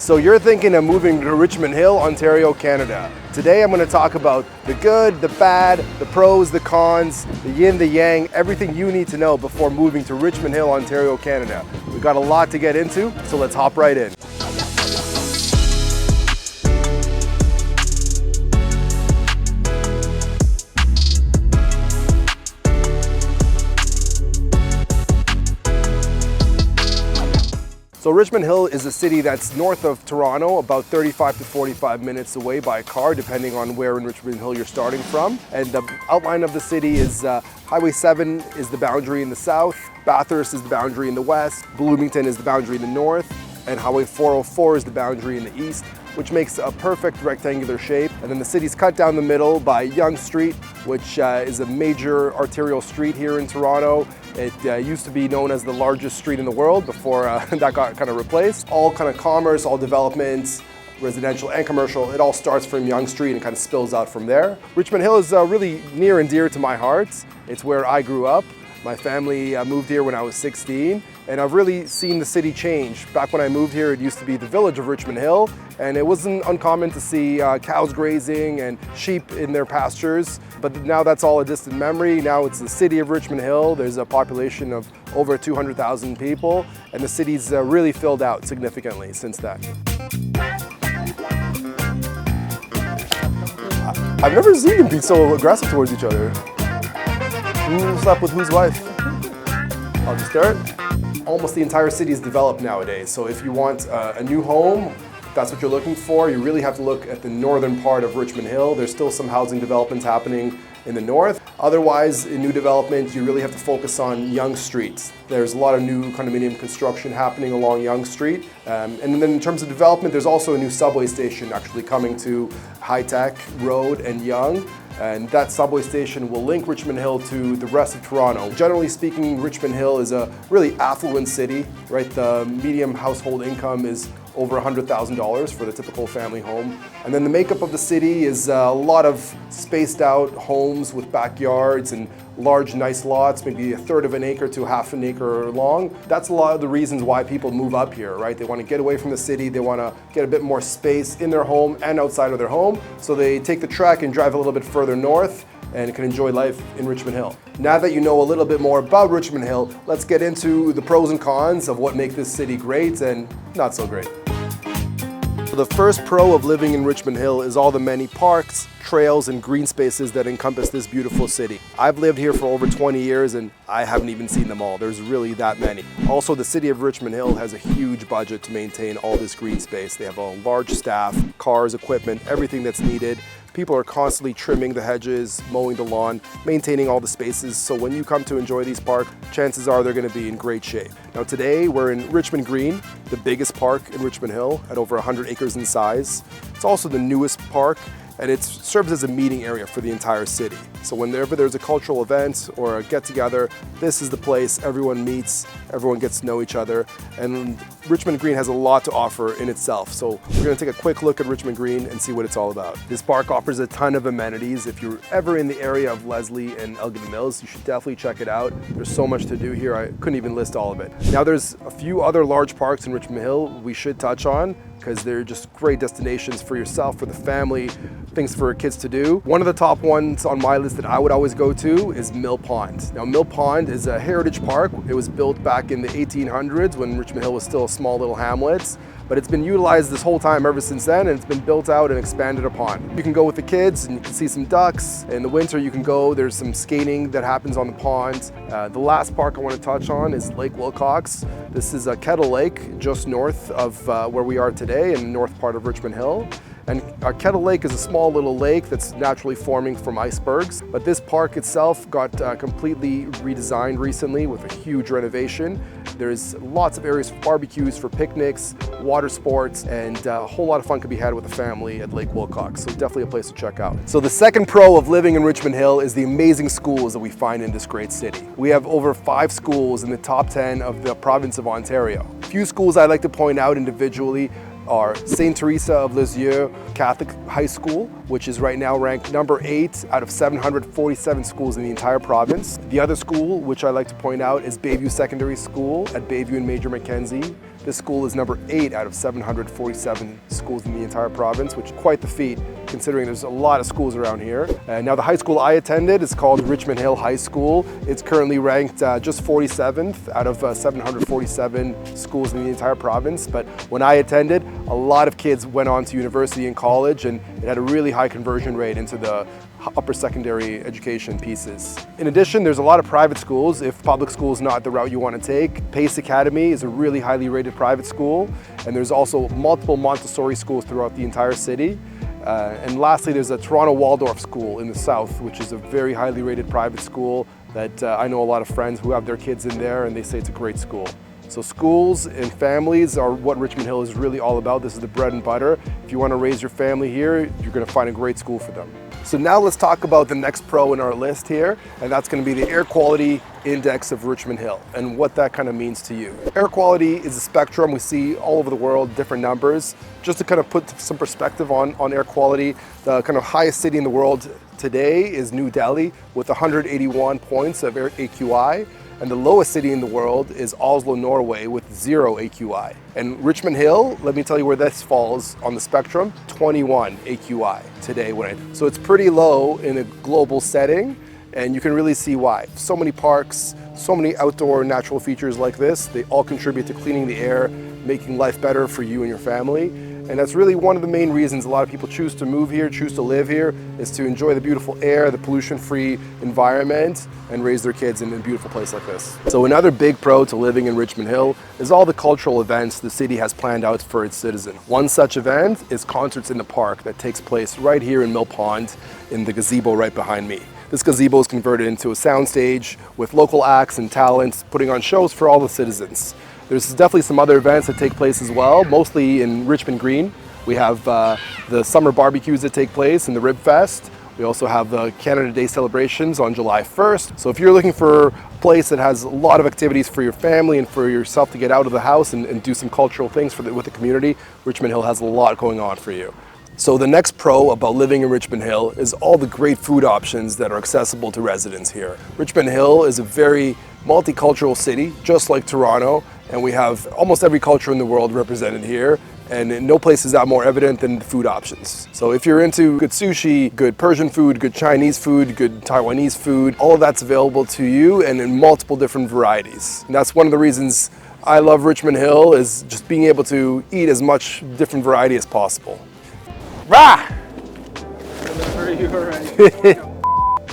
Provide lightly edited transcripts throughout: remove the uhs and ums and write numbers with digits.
So you're thinking of moving to Richmond Hill, Ontario, Canada. Today I'm going to talk about the good, the bad, the pros, the cons, the yin, the yang, everything you need to know before moving to Richmond Hill, Ontario, Canada. We've got a lot to get into, so let's hop right in. So Richmond Hill is a city that's north of Toronto, about 35 to 45 minutes away by car, depending on where in Richmond Hill you're starting from. And the outline of the city is Highway 7 is the boundary in the south, Bathurst is the boundary in the west, Bloomington is the boundary in the north, and Highway 404 is the boundary in the east, which makes a perfect rectangular shape. And then the city's cut down the middle by Yonge Street, which is a major arterial street here in Toronto. It used to be known as the largest street in the world before that got kind of replaced. All kind of commerce, all developments, residential and commercial, it all starts from Yonge Street and kind of spills out from there. Richmond Hill is really near and dear to my heart. It's where I grew up. My family moved here when I was 16, and I've really seen the city change. Back when I moved here, it used to be the village of Richmond Hill, and it wasn't uncommon to see cows grazing and sheep in their pastures. But now that's all a distant memory. Now it's the city of Richmond Hill. There's a population of over 200,000 people, and the city's really filled out significantly since then. I've never seen them be so aggressive towards each other. Who slept with whose wife? I'll just start. Almost the entire city is developed nowadays. So if you want a new home, if that's what you're looking for, you really have to look at the northern part of Richmond Hill. There's still some housing developments happening in the north. Otherwise, in new development, you really have to focus on Yonge Street. There's a lot of new condominium construction happening along Yonge Street. And then in terms of development, there's also a new subway station actually coming to High Tech Road and Yonge. And that subway station will link Richmond Hill to the rest of Toronto. Generally speaking, Richmond Hill is a really affluent city, right? The median household income is over $100,000 for the typical family home. And then the makeup of the city is a lot of spaced out homes with backyards and large, nice lots, maybe a third of an acre to half an acre long. That's a lot of the reasons why people move up here, right? They want to get away from the city, they want to get a bit more space in their home and outside of their home. So they take the trek and drive a little bit further north and can enjoy life in Richmond Hill. Now that you know a little bit more about Richmond Hill, let's get into the pros and cons of what makes this city great and not so great. The first pro of living in Richmond Hill is all the many parks, trails, and green spaces that encompass this beautiful city. I've lived here for over 20 years and I haven't even seen them all. There's really that many. Also, the city of Richmond Hill has a huge budget to maintain all this green space. They have a large staff, cars, equipment, everything that's needed. People are constantly trimming the hedges, mowing the lawn, maintaining all the spaces. So when you come to enjoy these parks, chances are they're going to be in great shape. Now today we're in Richmond Green, the biggest park in Richmond Hill at over 100 acres in size. It's also the newest park, and it serves as a meeting area for the entire city. So whenever there's a cultural event or a get-together, this is the place everyone meets, everyone gets to know each other, and Richmond Green has a lot to offer in itself. So we're going to take a quick look at Richmond Green and see what it's all about. This park offers a ton of amenities. If you're ever in the area of Leslie and Elgin Mills, you should definitely check it out. There's so much to do here, I couldn't even list all of it. Now there's a few other large parks in Richmond Hill we should touch on, because they're just great destinations for yourself, for the family, things for kids to do. One of the top ones on my list that I would always go to is Mill Pond. Now Mill Pond is a heritage park. It was built back in the 1800s when Richmond Hill was still a small little hamlet. But it's been utilized this whole time ever since then, and it's been built out and expanded upon. You can go with the kids and you can see some ducks. In the winter you can go, there's some skating that happens on the pond. The last park I want to touch on is Lake Wilcox. This is a Kettle Lake just north of where we are today in the north part of Richmond Hill. And Kettle Lake is a small little lake that's naturally forming from icebergs. But this park itself got completely redesigned recently with a huge renovation. There's lots of areas for barbecues, for picnics, water sports, and a whole lot of fun can be had with the family at Lake Wilcox. So definitely a place to check out. So the second pro of living in Richmond Hill is the amazing schools that we find in this great city. We have over 5 schools in the top 10 of the province of Ontario. A few schools I'd like to point out individually are St. Teresa of Lisieux Catholic High School, which is right now ranked number 8 out of 747 schools in the entire province. The other school, which I like to point out, is Bayview Secondary School at Bayview and Major Mackenzie. This school is number 8 out of 747 schools in the entire province, which is quite the feat considering there's a lot of schools around here. Now the high school I attended is called Richmond Hill High School. It's currently ranked just 47th out of 747 schools in the entire province. But when I attended, a lot of kids went on to university and college, and it had a really high conversion rate into the upper secondary education pieces. In addition, there's a lot of private schools if public school is not the route you want to take. Pace Academy is a really highly rated private school, and there's also multiple Montessori schools throughout the entire city. And lastly, there's a Toronto Waldorf school in the south, which is a very highly rated private school that I know a lot of friends who have their kids in there, and they say it's a great school. So schools and families are what Richmond Hill is really all about. This is the bread and butter. If you want to raise your family here, you're going to find a great school for them. So now let's talk about the next pro in our list here, and that's going to be the Air Quality Index of Richmond Hill and what that kind of means to you. Air quality is a spectrum we see all over the world, different numbers. Just to kind of put some perspective on air quality, the kind of highest city in the world today is New Delhi with 181 points of AQI. And the lowest city in the world is Oslo, Norway with 0 AQI. And Richmond Hill, let me tell you where this falls on the spectrum, 21 AQI today. So it's pretty low in a global setting, and you can really see why. So many parks, so many outdoor natural features like this, they all contribute to cleaning the air, making life better for you and your family. And that's really one of the main reasons a lot of people choose to move here, choose to live here, is to enjoy the beautiful air, the pollution-free environment, and raise their kids in a beautiful place like this. So another big pro to living in Richmond Hill is all the cultural events the city has planned out for its citizens. One such event is Concerts in the Park that takes place right here in Mill Pond in the gazebo right behind me. This gazebo is converted into a soundstage with local acts and talents putting on shows for all the citizens. There's definitely some other events that take place as well, mostly in Richmond Green. We have the summer barbecues that take place and the Rib Fest. We also have the Canada Day celebrations on July 1st. So if you're looking for a place that has a lot of activities for your family and for yourself to get out of the house and do some cultural things with the community, Richmond Hill has a lot going on for you. So the next pro about living in Richmond Hill is all the great food options that are accessible to residents here. Richmond Hill is a very multicultural city, just like Toronto, and we have almost every culture in the world represented here, and no place is that more evident than the food options. So if you're into good sushi, good Persian food, good Chinese food, good Taiwanese food, all of that's available to you and in multiple different varieties. And that's one of the reasons I love Richmond Hill, is just being able to eat as much different variety as possible. Rah!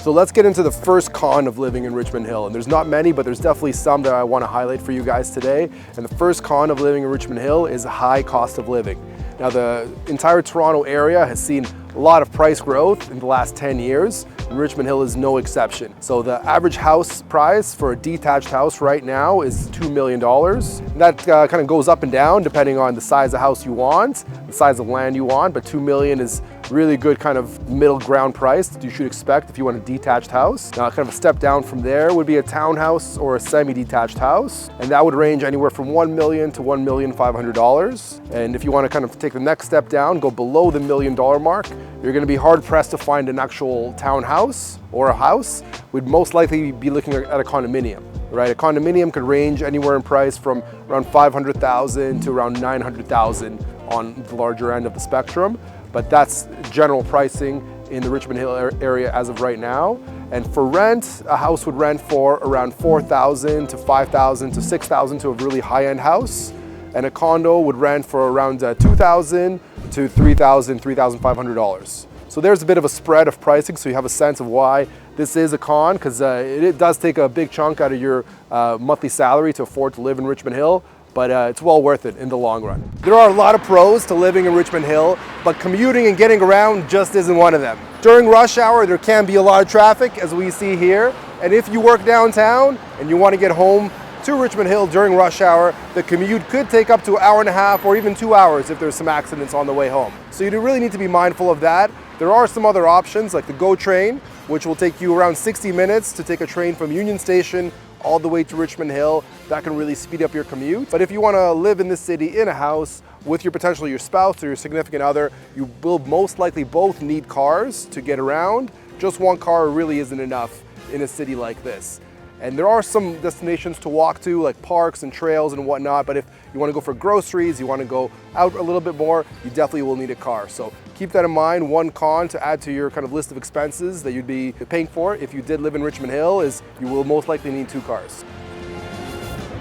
So let's get into the first con of living in Richmond Hill. And there's not many, but there's definitely some that I want to highlight for you guys today. And the first con of living in Richmond Hill is a high cost of living. Now the entire Toronto area has seen a lot of price growth in the last 10 years. And Richmond Hill is no exception. So the average house price for a detached house right now is $2 million. And that kind of goes up and down depending on the size of house you want, the size of land you want, but $2 million is really good kind of middle ground price that you should expect if you want a detached house. Now kind of a step down from there would be a townhouse or a semi-detached house, and that would range anywhere from $1 million to $1,500,000. And if you want to kind of take the next step down, go below the $1 million mark, you're going to be hard pressed to find an actual townhouse or a house. We'd most likely be looking at a condominium. Right, a condominium could range anywhere in price from around $500,000 to around $900,000 on the larger end of the spectrum. But that's general pricing in the Richmond Hill area as of right now. And for rent, a house would rent for around $4,000 to $5,000 to $6,000 to a really high-end house. And a condo would rent for around $2,000 to $3,000, $3,500. So there's a bit of a spread of pricing, so you have a sense of why this is a con, because it does take a big chunk out of your monthly salary to afford to live in Richmond Hill. But it's well worth it in the long run. There are a lot of pros to living in Richmond Hill, but commuting and getting around just isn't one of them. During rush hour, there can be a lot of traffic, as we see here. And if you work downtown and you want to get home to Richmond Hill during rush hour, the commute could take up to an hour and a half or even 2 hours if there's some accidents on the way home. So you do really need to be mindful of that. There are some other options like the GO train, which will take you around 60 minutes to take a train from Union Station all the way to Richmond Hill. That can really speed up your commute. But if you want to live in this city in a house with potentially your spouse or your significant other, you will most likely both need cars to get around. Just one car really isn't enough in a city like this. And there are some destinations to walk to, like parks and trails and whatnot, but if you want to go for groceries, you want to go out a little bit more, you definitely will need a car. So keep that in mind. One con to add to your kind of list of expenses that you'd be paying for if you did live in Richmond Hill is you will most likely need 2 cars.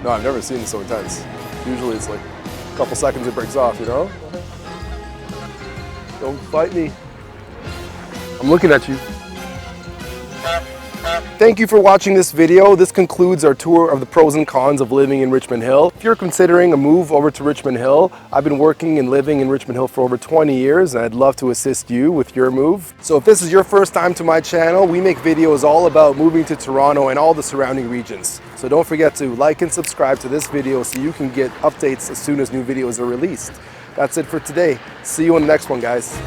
No, I've never seen it so intense. Usually it's like a couple seconds it breaks off, you know? Don't fight me. I'm looking at you. Thank you for watching this video. This concludes our tour of the pros and cons of living in Richmond Hill. If you're considering a move over to Richmond Hill, I've been working and living in Richmond Hill for over 20 years, and I'd love to assist you with your move. So if this is your first time to my channel, we make videos all about moving to Toronto and all the surrounding regions. So don't forget to like and subscribe to this video so you can get updates as soon as new videos are released. That's it for today. See you on the next one, guys.